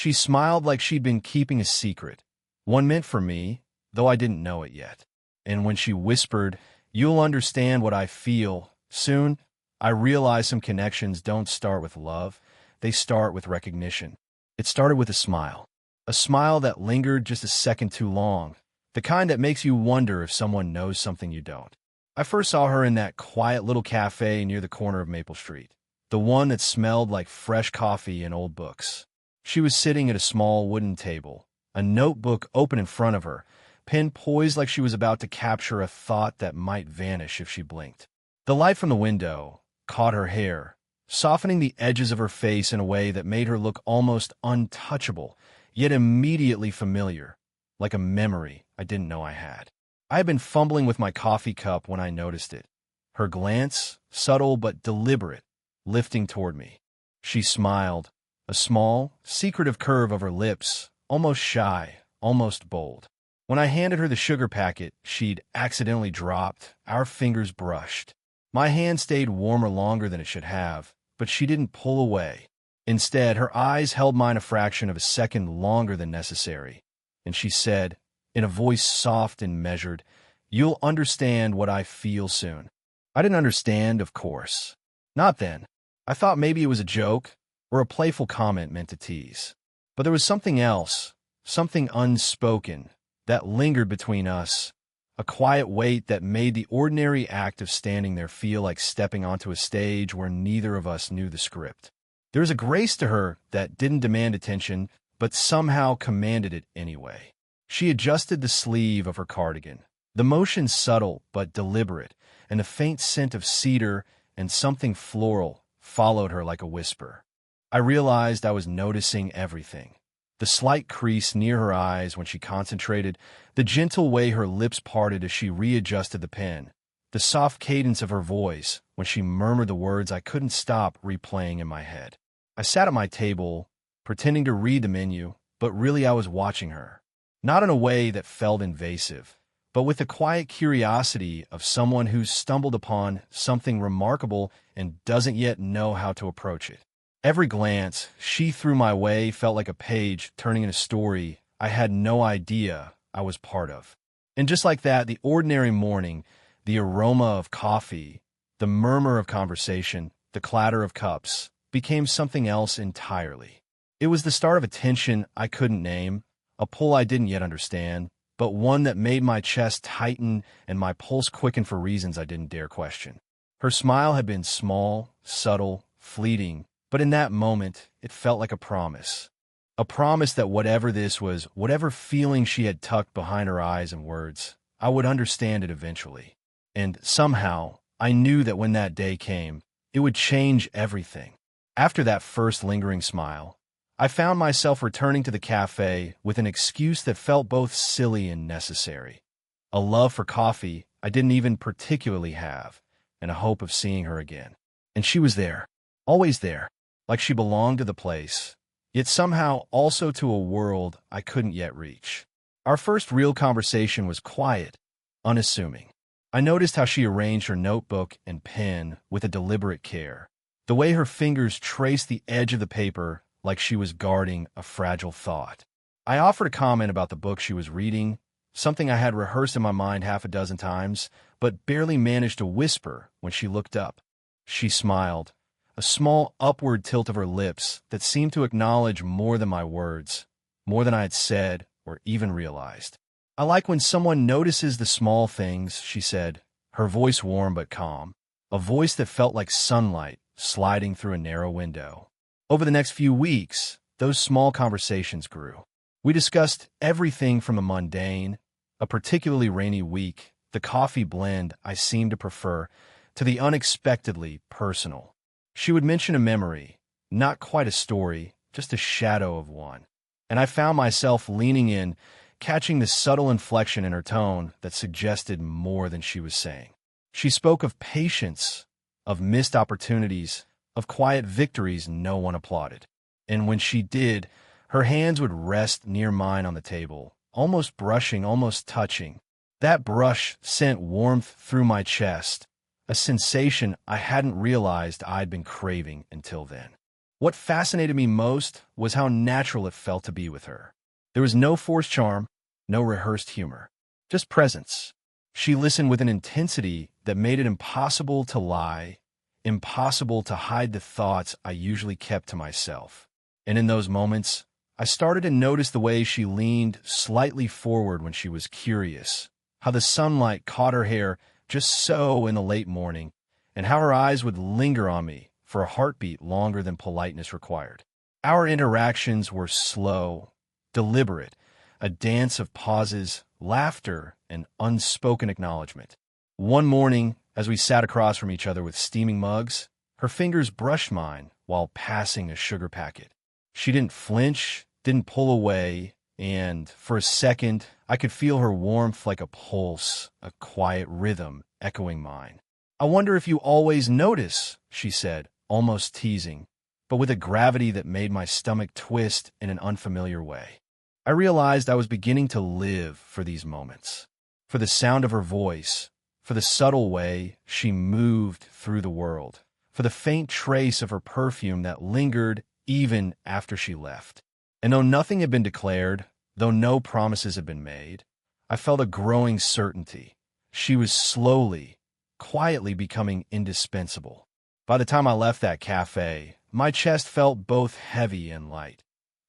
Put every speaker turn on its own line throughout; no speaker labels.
She smiled like she'd been keeping a secret, one meant for me, though I didn't know it yet. And when she whispered, "You'll understand what I feel soon," I realized some connections don't start with love, they start with recognition. It started with a smile that lingered just a second too long, the kind that makes you wonder if someone knows something you don't. I first saw her in that quiet little cafe near the corner of Maple Street, the one that smelled like fresh coffee and old books. She was sitting at a small wooden table, a notebook open in front of her, pen poised like she was about to capture a thought that might vanish if she blinked. The light from the window caught her hair, softening the edges of her face in a way that made her look almost untouchable, yet immediately familiar, like a memory I didn't know I had. I had been fumbling with my coffee cup when I noticed it, her glance, subtle but deliberate, lifting toward me. She smiled, a small, secretive curve of her lips, almost shy, almost bold. When I handed her the sugar packet she'd accidentally dropped, our fingers brushed. My hand stayed warmer longer than it should have, but she didn't pull away. Instead, her eyes held mine a fraction of a second longer than necessary, and she said, in a voice soft and measured, "You'll understand what I feel soon." I didn't understand, of course. Not then. I thought maybe it was a joke or a playful comment meant to tease. But there was something else, something unspoken, that lingered between us, a quiet weight that made the ordinary act of standing there feel like stepping onto a stage where neither of us knew the script. There was a grace to her that didn't demand attention, but somehow commanded it anyway. She adjusted the sleeve of her cardigan, the motion subtle but deliberate, and a faint scent of cedar and something floral followed her like a whisper. I realized I was noticing everything. The slight crease near her eyes when she concentrated, the gentle way her lips parted as she readjusted the pen, the soft cadence of her voice when she murmured the words I couldn't stop replaying in my head. I sat at my table, pretending to read the menu, but really I was watching her. Not in a way that felt invasive, but with the quiet curiosity of someone who's stumbled upon something remarkable and doesn't yet know how to approach it. Every glance she threw my way felt like a page turning in a story I had no idea I was part of. And just like that, the ordinary morning, the aroma of coffee, the murmur of conversation, the clatter of cups, became something else entirely. It was the start of a tension I couldn't name, a pull I didn't yet understand, but one that made my chest tighten and my pulse quicken for reasons I didn't dare question. Her smile had been small, subtle, fleeting, but in that moment, it felt like a promise. A promise that whatever this was, whatever feeling she had tucked behind her eyes and words, I would understand it eventually. And somehow, I knew that when that day came, it would change everything. After that first lingering smile, I found myself returning to the cafe with an excuse that felt both silly and necessary. A love for coffee I didn't even particularly have, and a hope of seeing her again. And she was there, always there, like she belonged to the place, yet somehow also to a world I couldn't yet reach. Our first real conversation was quiet, unassuming. I noticed how she arranged her notebook and pen with a deliberate care, the way her fingers traced the edge of the paper like she was guarding a fragile thought. I offered a comment about the book she was reading, something I had rehearsed in my mind half a dozen times, but barely managed to whisper when she looked up. She smiled, a small upward tilt of her lips that seemed to acknowledge more than my words, more than I had said or even realized. "I like when someone notices the small things," she said, her voice warm but calm, a voice that felt like sunlight sliding through a narrow window. Over the next few weeks, those small conversations grew. We discussed everything from the mundane, a particularly rainy week, the coffee blend I seemed to prefer, to the unexpectedly personal. She would mention a memory, not quite a story, just a shadow of one. And I found myself leaning in, catching the subtle inflection in her tone that suggested more than she was saying. She spoke of patience, of missed opportunities, of quiet victories no one applauded. And when she did, her hands would rest near mine on the table, almost brushing, almost touching. That brush sent warmth through my chest, a sensation I hadn't realized I'd been craving until then. What fascinated me most was how natural it felt to be with her. There was no forced charm, no rehearsed humor, just presence. She listened with an intensity that made it impossible to lie, impossible to hide the thoughts I usually kept to myself. And in those moments, I started to notice the way she leaned slightly forward when she was curious, how the sunlight caught her hair just so in the late morning, and how her eyes would linger on me for a heartbeat longer than politeness required. Our interactions were slow, deliberate, a dance of pauses, laughter, and unspoken acknowledgement. One morning, as we sat across from each other with steaming mugs, her fingers brushed mine while passing a sugar packet. She didn't flinch, didn't pull away, and for a second, I could feel her warmth like a pulse, a quiet rhythm echoing mine. "I wonder if you always notice," she said, almost teasing, but with a gravity that made my stomach twist in an unfamiliar way. I realized I was beginning to live for these moments, for the sound of her voice, for the subtle way she moved through the world, for the faint trace of her perfume that lingered even after she left. And though nothing had been declared, though no promises had been made, I felt a growing certainty. She was slowly, quietly becoming indispensable. By the time I left that cafe, my chest felt both heavy and light.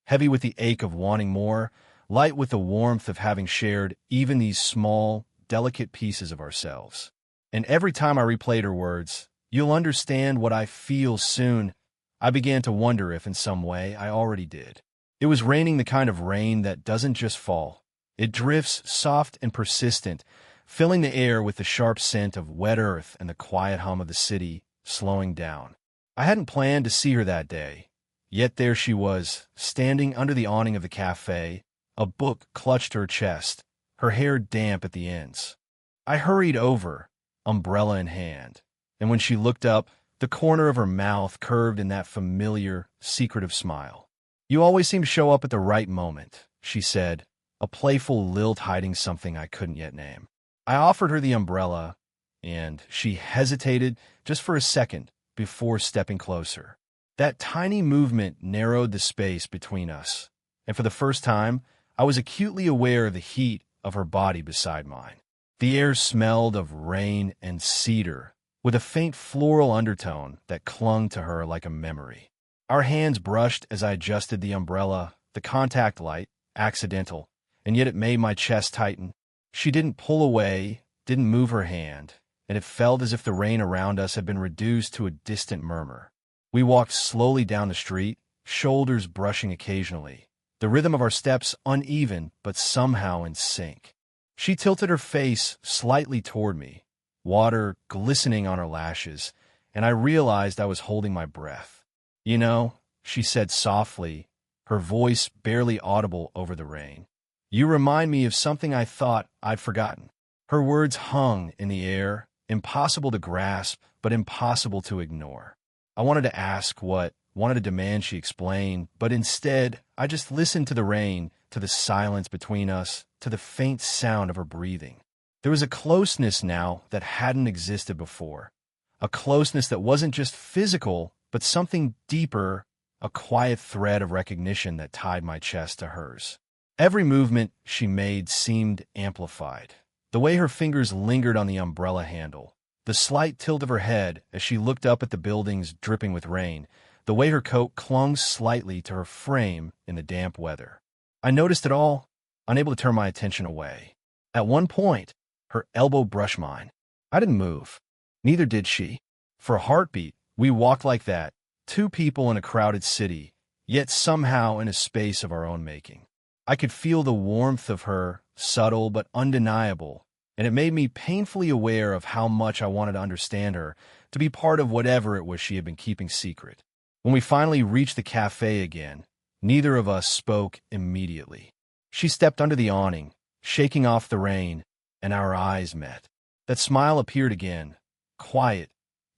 Heavy with the ache of wanting more, light with the warmth of having shared even these small, delicate pieces of ourselves. And every time I replayed her words, "You'll understand what I feel soon," I began to wonder if in some way I already did. It was raining, the kind of rain that doesn't just fall. It drifts soft and persistent, filling the air with the sharp scent of wet earth and the quiet hum of the city slowing down. I hadn't planned to see her that day, yet there she was, standing under the awning of the cafe, a book clutched to her chest, her hair damp at the ends. I hurried over, umbrella in hand, and when she looked up, the corner of her mouth curved in that familiar, secretive smile. "You always seem to show up at the right moment," she said, a playful lilt hiding something I couldn't yet name. I offered her the umbrella, and she hesitated just for a second before stepping closer. That tiny movement narrowed the space between us, and for the first time, I was acutely aware of the heat of her body beside mine. The air smelled of rain and cedar, with a faint floral undertone that clung to her like a memory. Our hands brushed as I adjusted the umbrella, the contact light, accidental, and yet it made my chest tighten. She didn't pull away, didn't move her hand, and it felt as if the rain around us had been reduced to a distant murmur. We walked slowly down the street, shoulders brushing occasionally, the rhythm of our steps uneven but somehow in sync. She tilted her face slightly toward me, water glistening on her lashes, and I realized I was holding my breath. "You know," she said softly, her voice barely audible over the rain, "you remind me of something I thought I'd forgotten." Her words hung in the air, impossible to grasp, but impossible to ignore. I wanted to ask what, wanted to demand she explain, but instead, I just listened to the rain, to the silence between us, to the faint sound of her breathing. There was a closeness now that hadn't existed before, a closeness that wasn't just physical, but something deeper, a quiet thread of recognition that tied my chest to hers. Every movement she made seemed amplified. The way her fingers lingered on the umbrella handle, the slight tilt of her head as she looked up at the buildings dripping with rain, the way her coat clung slightly to her frame in the damp weather. I noticed it all, unable to turn my attention away. At one point, her elbow brushed mine. I didn't move. Neither did she. For a heartbeat, we walked like that, two people in a crowded city, yet somehow in a space of our own making. I could feel the warmth of her, subtle but undeniable, and it made me painfully aware of how much I wanted to understand her, to be part of whatever it was she had been keeping secret. When we finally reached the cafe again, neither of us spoke immediately. She stepped under the awning, shaking off the rain, and our eyes met. That smile appeared again, quiet,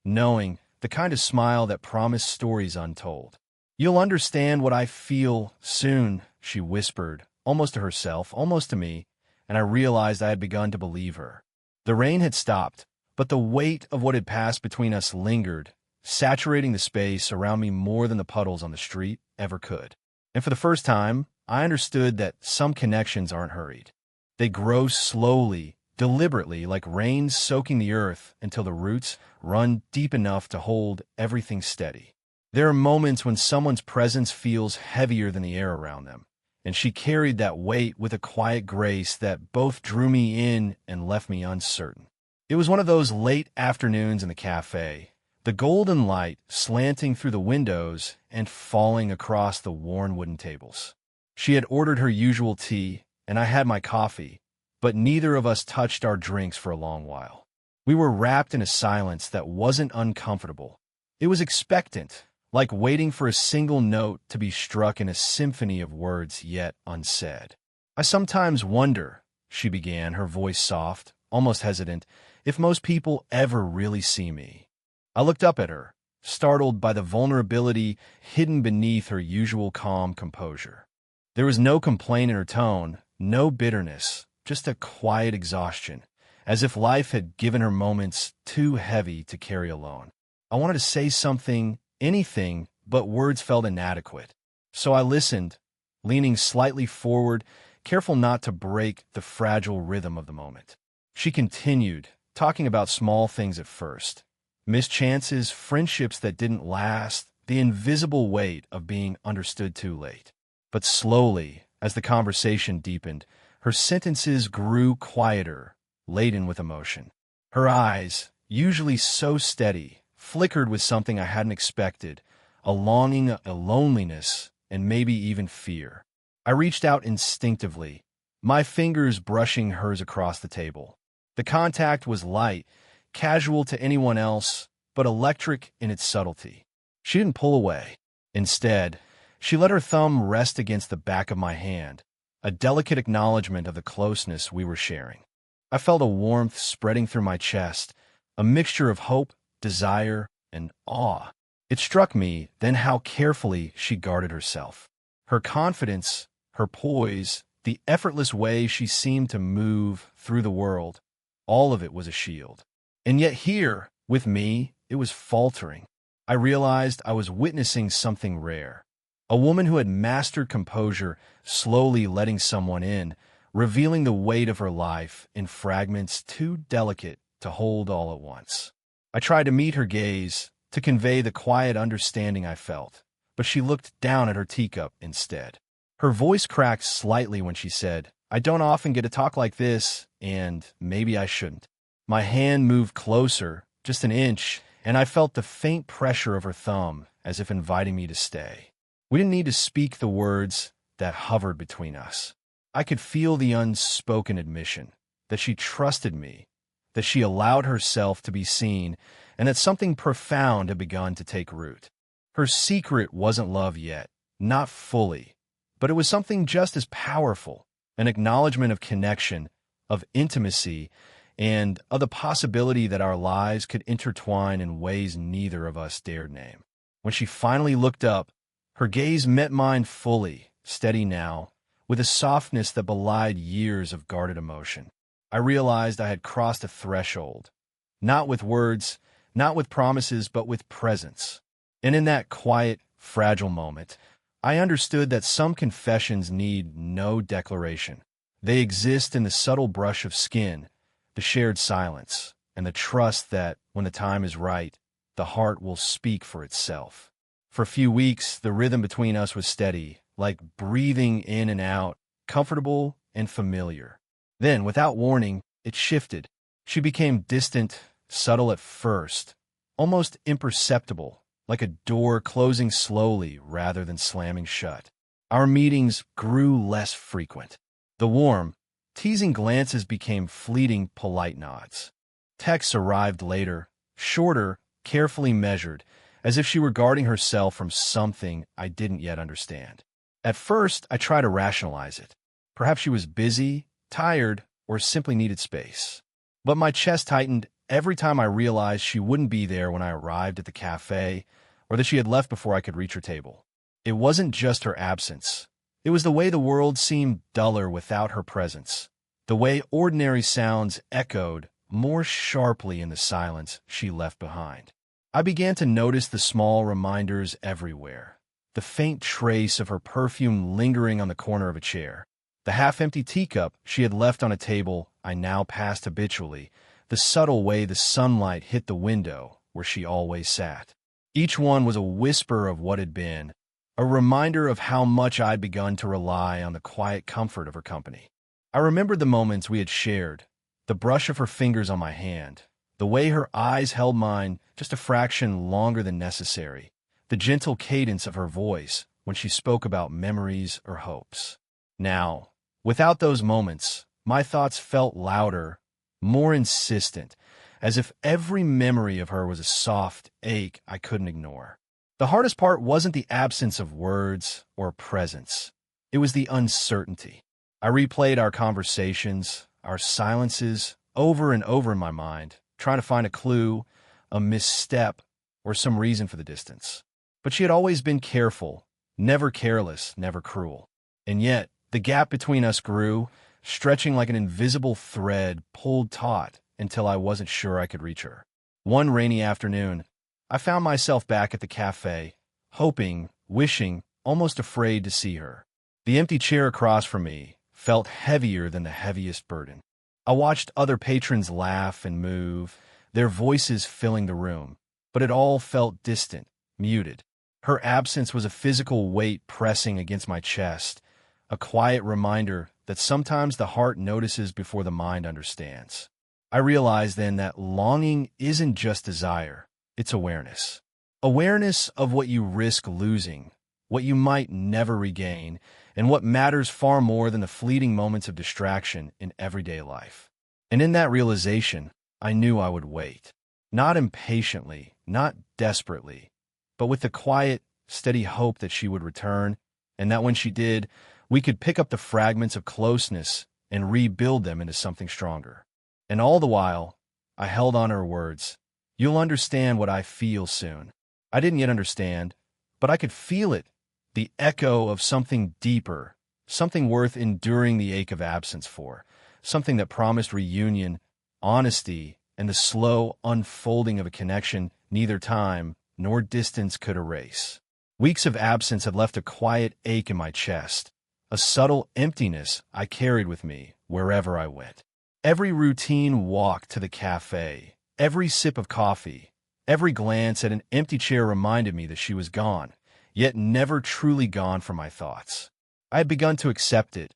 knowing, the kind of smile that promised stories untold. "You'll understand what I feel soon," she whispered, almost to herself, almost to me, and I realized I had begun to believe her. The rain had stopped, but the weight of what had passed between us lingered, saturating the space around me more than the puddles on the street ever could. And for the first time, I understood that some connections aren't hurried. They grow slowly, deliberately, like rain soaking the earth until the roots run deep enough to hold everything steady. There are moments when someone's presence feels heavier than the air around them, and she carried that weight with a quiet grace that both drew me in and left me uncertain. It was one of those late afternoons in the cafe, the golden light slanting through the windows and falling across the worn wooden tables. She had ordered her usual tea, and I had my coffee, but neither of us touched our drinks for a long while. We were wrapped in a silence that wasn't uncomfortable. It was expectant, like waiting for a single note to be struck in a symphony of words yet unsaid. "I sometimes wonder," she began, her voice soft, almost hesitant, "if most people ever really see me." I looked up at her, startled by the vulnerability hidden beneath her usual calm composure. There was no complaint in her tone, no bitterness, just a quiet exhaustion, as if life had given her moments too heavy to carry alone. I wanted to say something, anything, but words felt inadequate. So I listened, leaning slightly forward, careful not to break the fragile rhythm of the moment. She continued, talking about small things at first. Missed chances, friendships that didn't last, the invisible weight of being understood too late. But slowly, as the conversation deepened, her sentences grew quieter, laden with emotion. Her eyes, usually so steady, flickered with something I hadn't expected, a longing, a loneliness, and maybe even fear. I reached out instinctively, my fingers brushing hers across the table. The contact was light, casual to anyone else, but electric in its subtlety. She didn't pull away. Instead, she let her thumb rest against the back of my hand, a delicate acknowledgement of the closeness we were sharing. I felt a warmth spreading through my chest, a mixture of hope, desire, and awe. It struck me then how carefully she guarded herself. Her confidence, her poise, the effortless way she seemed to move through the world, all of it was a shield. And yet here, with me, it was faltering. I realized I was witnessing something rare. A woman who had mastered composure, slowly letting someone in, revealing the weight of her life in fragments too delicate to hold all at once. I tried to meet her gaze, to convey the quiet understanding I felt, but she looked down at her teacup instead. Her voice cracked slightly when she said, "I don't often get to talk like this, and maybe I shouldn't." My hand moved closer, just an inch, and I felt the faint pressure of her thumb, as if inviting me to stay. We didn't need to speak the words that hovered between us. I could feel the unspoken admission that she trusted me, that she allowed herself to be seen, and that something profound had begun to take root. Her secret wasn't love yet, not fully, but it was something just as powerful, an acknowledgement of connection, of intimacy, and of the possibility that our lives could intertwine in ways neither of us dared name. When she finally looked up, her gaze met mine fully, steady now, with a softness that belied years of guarded emotion. I realized I had crossed a threshold, not with words, not with promises, but with presence. And in that quiet, fragile moment, I understood that some confessions need no declaration. They exist in the subtle brush of skin, the shared silence, and the trust that, when the time is right, the heart will speak for itself. For a few weeks, the rhythm between us was steady, like breathing in and out, comfortable and familiar. Then, without warning, it shifted. She became distant, subtle at first, almost imperceptible, like a door closing slowly rather than slamming shut. Our meetings grew less frequent. The warm, teasing glances became fleeting, polite nods. Texts arrived later, shorter, carefully measured, as if she were guarding herself from something I didn't yet understand. At first, I tried to rationalize it. Perhaps she was busy, tired, or simply needed space. But my chest tightened every time I realized she wouldn't be there when I arrived at the cafe, or that she had left before I could reach her table. It wasn't just her absence. It was the way the world seemed duller without her presence, the way ordinary sounds echoed more sharply in the silence she left behind. I began to notice the small reminders everywhere. The faint trace of her perfume lingering on the corner of a chair. The half-empty teacup she had left on a table I now passed habitually. The subtle way the sunlight hit the window where she always sat. Each one was a whisper of what had been, a reminder of how much I'd begun to rely on the quiet comfort of her company. I remembered the moments we had shared, the brush of her fingers on my hand, the way her eyes held mine just a fraction longer than necessary, the gentle cadence of her voice when she spoke about memories or hopes. Now, without those moments, my thoughts felt louder, more insistent, as if every memory of her was a soft ache I couldn't ignore. The hardest part wasn't the absence of words or presence. It was the uncertainty. I replayed our conversations, our silences, over and over in my mind, trying to find a clue, a misstep, or some reason for the distance. But she had always been careful, never careless, never cruel. And yet, the gap between us grew, stretching like an invisible thread pulled taut until I wasn't sure I could reach her. One rainy afternoon, I found myself back at the cafe, hoping, wishing, almost afraid to see her. The empty chair across from me felt heavier than the heaviest burden. I watched other patrons laugh and move, their voices filling the room, but it all felt distant, muted. Her absence was a physical weight pressing against my chest, a quiet reminder that sometimes the heart notices before the mind understands. I realized then that longing isn't just desire, it's awareness. Awareness of what you risk losing, what you might never regain, and what matters far more than the fleeting moments of distraction in everyday life. And in that realization, I knew I would wait. Not impatiently, not desperately, but with the quiet, steady hope that she would return, and that when she did, we could pick up the fragments of closeness and rebuild them into something stronger. And all the while, I held on her words. You'll understand what I feel soon. I didn't yet understand, but I could feel it, the echo of something deeper, something worth enduring the ache of absence for, something that promised reunion, honesty, and the slow unfolding of a connection neither time nor distance could erase. Weeks of absence had left a quiet ache in my chest, a subtle emptiness I carried with me wherever I went. Every routine walk to the cafe, every sip of coffee, every glance at an empty chair reminded me that she was gone, yet never truly gone from my thoughts. I had begun to accept it,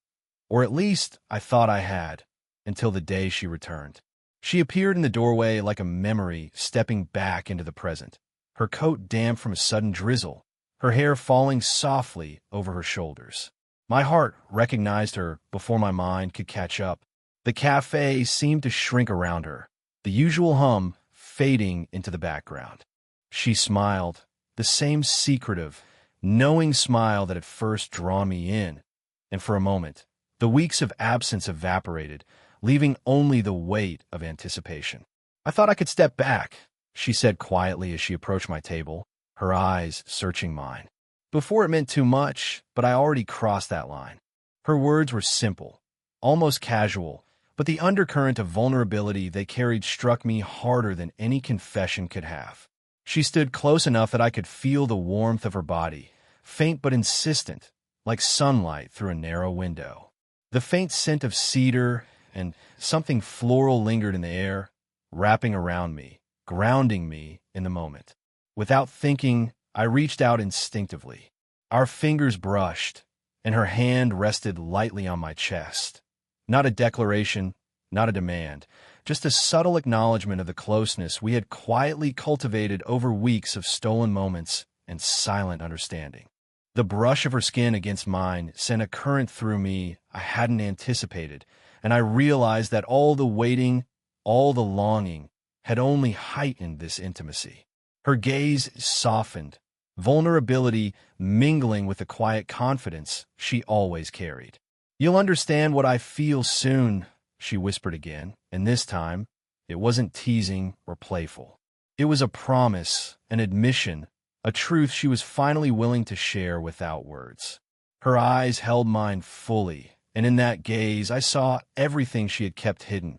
or at least I thought I had, until the day she returned. She appeared in the doorway like a memory stepping back into the present, her coat damp from a sudden drizzle, her hair falling softly over her shoulders. My heart recognized her before my mind could catch up. The cafe seemed to shrink around her, the usual hum fading into the background. She smiled, the same secretive, knowing smile that had first drawn me in, and for a moment, the weeks of absence evaporated, leaving only the weight of anticipation. I thought I could step back, she said quietly as she approached my table, her eyes searching mine. Before it meant too much, but I already crossed that line. Her words were simple, almost casual, but the undercurrent of vulnerability they carried struck me harder than any confession could have. She stood close enough that I could feel the warmth of her body, faint but insistent, like sunlight through a narrow window. The faint scent of cedar and something floral lingered in the air, wrapping around me, grounding me in the moment. Without thinking, I reached out instinctively. Our fingers brushed, and her hand rested lightly on my chest. Not a declaration, not a demand, just a subtle acknowledgement of the closeness we had quietly cultivated over weeks of stolen moments and silent understanding. The brush of her skin against mine sent a current through me I hadn't anticipated, and I realized that all the waiting, all the longing, had only heightened this intimacy. Her gaze softened, vulnerability mingling with the quiet confidence she always carried. You'll understand what I feel soon, she whispered again, and this time, it wasn't teasing or playful. It was a promise, an admission, a truth she was finally willing to share without words. Her eyes held mine fully, and in that gaze I saw everything she had kept hidden.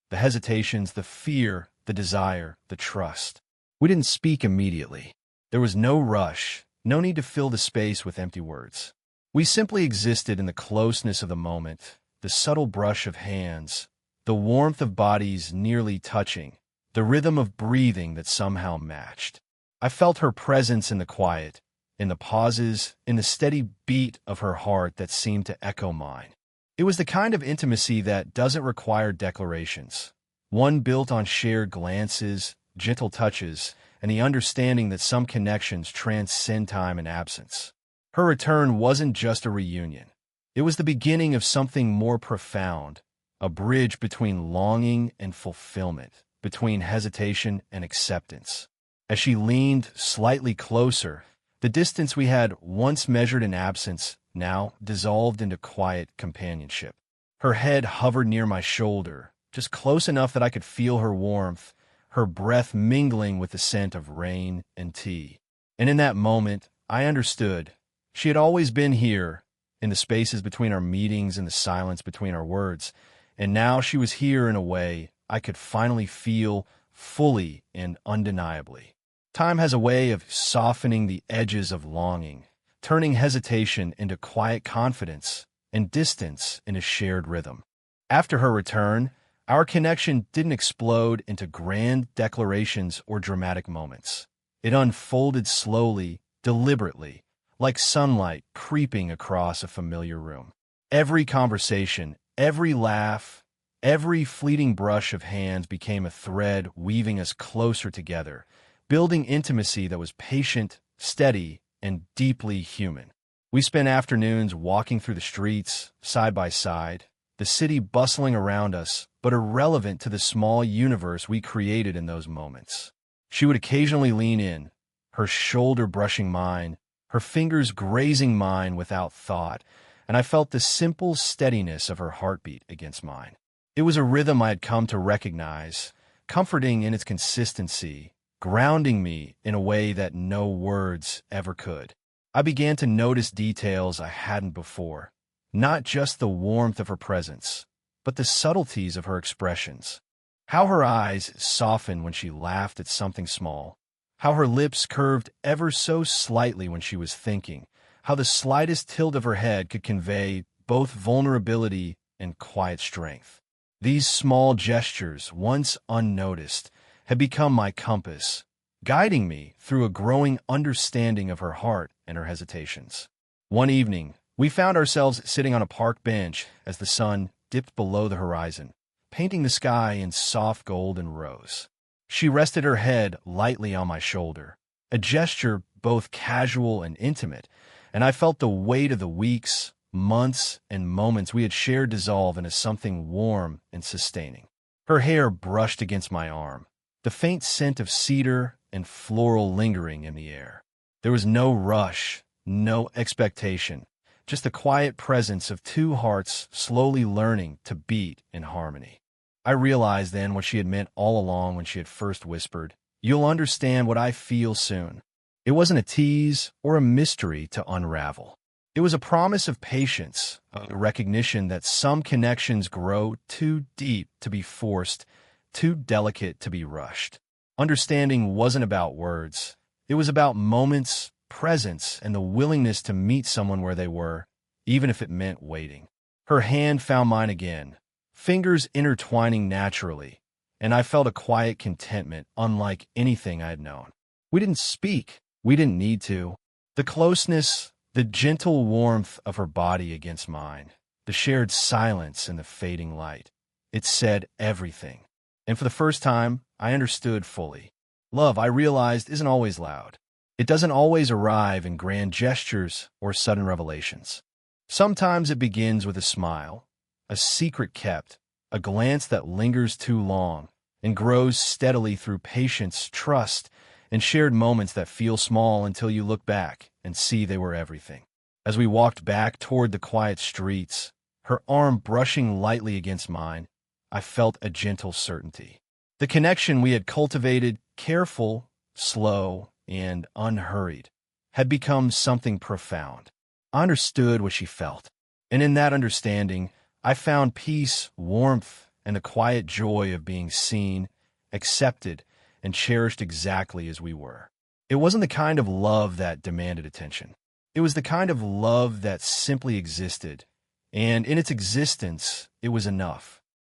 The hesitations, the fear, the desire, the trust. We didn't speak immediately. There was no rush, no need to fill the space with empty words. We simply existed in the closeness of the moment, the subtle brush of hands, the warmth of bodies nearly touching, the rhythm of breathing that somehow matched. I felt her presence in the quiet, in the pauses, in the steady beat of her heart that seemed to echo mine. It was the kind of intimacy that doesn't require declarations, one built on shared glances, gentle touches, and the understanding that some connections transcend time and absence. Her return wasn't just a reunion. It was the beginning of something more profound, a bridge between longing and fulfillment, between hesitation and acceptance. As she leaned slightly closer, the distance we had once measured in absence now dissolved into quiet companionship. Her head hovered near my shoulder, just close enough that I could feel her warmth, her breath mingling with the scent of rain and tea. And in that moment, I understood. She had always been here, in the spaces between our meetings and the silence between our words, and now she was here in a way I could finally feel fully and undeniably. Time has a way of softening the edges of longing, turning hesitation into quiet confidence and distance into shared rhythm. After her return, our connection didn't explode into grand declarations or dramatic moments. It unfolded slowly, deliberately, like sunlight creeping across a familiar room. Every conversation, every laugh, every fleeting brush of hands became a thread weaving us closer together, building intimacy that was patient, steady, and deeply human. We spent afternoons walking through the streets, side by side, the city bustling around us, but irrelevant to the small universe we created in those moments. She would occasionally lean in, her shoulder brushing mine, her fingers grazing mine without thought, and I felt the simple steadiness of her heartbeat against mine. It was a rhythm I had come to recognize, comforting in its consistency, grounding me in a way that no words ever could. I began to notice details I hadn't before, not just the warmth of her presence, but the subtleties of her expressions. How her eyes softened when she laughed at something small, how her lips curved ever so slightly when she was thinking, how the slightest tilt of her head could convey both vulnerability and quiet strength. These small gestures, once unnoticed, had become my compass, guiding me through a growing understanding of her heart and her hesitations. One evening, we found ourselves sitting on a park bench as the sun dipped below the horizon, painting the sky in soft gold and rose. She rested her head lightly on my shoulder, a gesture both casual and intimate, and I felt the weight of the weeks, months, and moments we had shared dissolve into something warm and sustaining. Her hair brushed against my arm, the faint scent of cedar and floral lingering in the air. There was no rush, no expectation, just the quiet presence of two hearts slowly learning to beat in harmony. I realized then what she had meant all along when she had first whispered, "You'll understand what I feel soon." It wasn't a tease or a mystery to unravel. It was a promise of patience, a recognition that some connections grow too deep to be forced, too delicate to be rushed. Understanding wasn't about words. It was about moments, presence, and the willingness to meet someone where they were, even if it meant waiting. Her hand found mine again, fingers intertwining naturally, and I felt a quiet contentment unlike anything I had known. We didn't speak. We didn't need to. The closeness, the gentle warmth of her body against mine, the shared silence in the fading light, it said everything. And for the first time, I understood fully. Love, I realized, isn't always loud. It doesn't always arrive in grand gestures or sudden revelations. Sometimes it begins with a smile, a secret kept, a glance that lingers too long, and grows steadily through patience, trust, and shared moments that feel small until you look back and see they were everything. As we walked back toward the quiet streets, her arm brushing lightly against mine, I felt a gentle certainty. The connection we had cultivated, careful, slow, and unhurried, had become something profound. I understood what she felt, and in that understanding, I found peace, warmth, and the quiet joy of being seen, accepted, and cherished exactly as we were. It wasn't the kind of love that demanded attention. It was the kind of love that simply existed, and in its existence, it was enough.